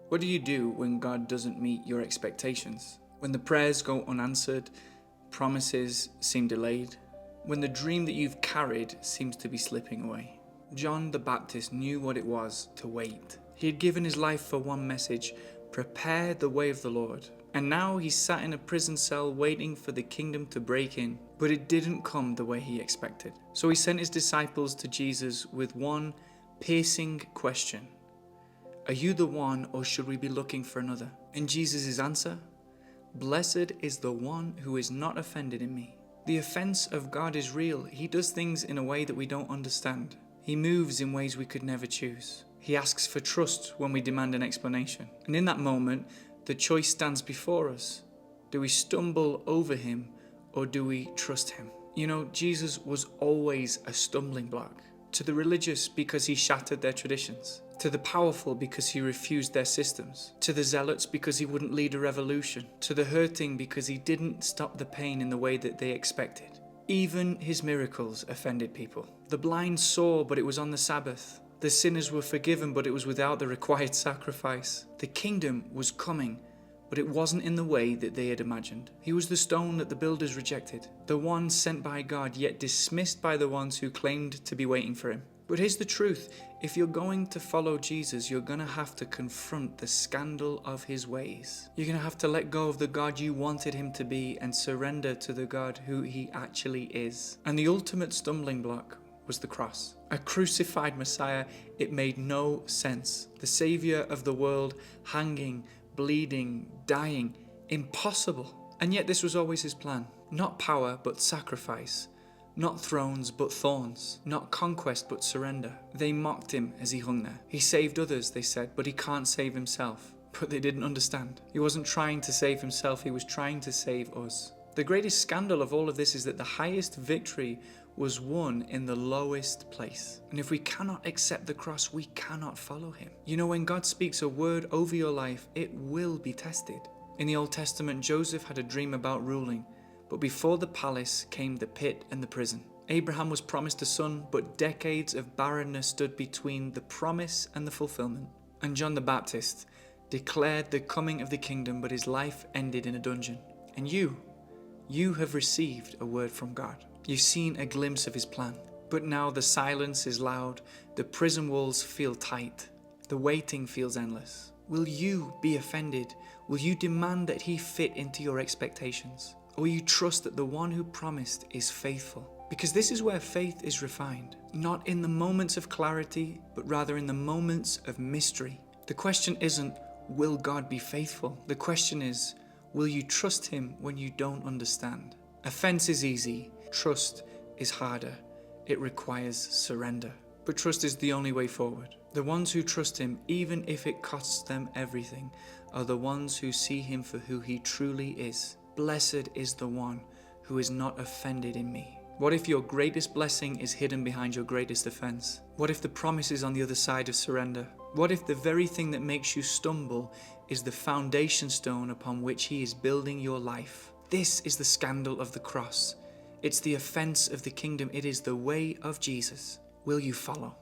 What do you do when God doesn't meet your expectations? When the prayers go unanswered, promises seem delayed, when the dream that you've carried seems to be slipping away? John the Baptist knew what it was to wait. He had given his life for one message: prepare the way of the Lord. And now he sat in a prison cell waiting for the kingdom to break in, but it didn't come the way he expected. So he sent his disciples to Jesus with one piercing question: are you the one, or should we be looking for another? And Jesus' answer: blessed is the one who is not offended in me. The offense of God is real. He does things in a way that we don't understand. He moves in ways we could never choose. He asks for trust when we demand an explanation. And in that moment, the choice stands before us. Do we stumble over him, or do we trust him? You know, Jesus was always a stumbling block. To the religious, because he shattered their traditions. To the powerful, because he refused their systems. To the zealots, because he wouldn't lead a revolution. To the hurting, because he didn't stop the pain in the way that they expected. Even his miracles offended people. The blind saw, but it was on the Sabbath. The sinners were forgiven, but it was without the required sacrifice. The kingdom was coming, but it wasn't in the way that they had imagined. He was the stone that the builders rejected, the one sent by God, yet dismissed by the ones who claimed to be waiting for him. But here's the truth: if you're going to follow Jesus, you're going to have to confront the scandal of his ways. You're going to have to let go of the God you wanted him to be and surrender to the God who he actually is. And the ultimate stumbling block was the cross. A crucified Messiah. It made no sense. The Savior of the world hanging, bleeding, dying. Impossible. And yet this was always his plan. Not power, but sacrifice. Not thrones, but thorns. Not conquest, but surrender. They mocked him as he hung there. He saved others, they said, but he can't save himself. But they didn't understand. He wasn't trying to save himself, he was trying to save us. The greatest scandal of all of this is that the highest victory was won in the lowest place. And if we cannot accept the cross, we cannot follow him. You know, when God speaks a word over your life, it will be tested. In the Old Testament, Joseph had a dream about ruling, but before the palace came the pit and the prison. Abraham was promised a son, but decades of barrenness stood between the promise and the fulfillment. And John the Baptist declared the coming of the kingdom, but his life ended in a dungeon. And you have received a word from God. You've seen a glimpse of his plan. But now the silence is loud, the prison walls feel tight, the waiting feels endless. Will you be offended? Will you demand that he fit into your expectations? Or will you trust that the one who promised is faithful? Because this is where faith is refined. Not in the moments of clarity, but rather in the moments of mystery. The question isn't, will God be faithful? The question is, will you trust him when you don't understand? Offense is easy. Trust is harder. It requires surrender. But trust is the only way forward. The ones who trust him, even if it costs them everything, are the ones who see him for who he truly is. Blessed is the one who is not offended in me. What if your greatest blessing is hidden behind your greatest offense? What if the promise is on the other side of surrender? What if the very thing that makes you stumble is the foundation stone upon which he is building your life? This is the scandal of the cross. It's the offense of the kingdom. It is the way of Jesus. Will you follow?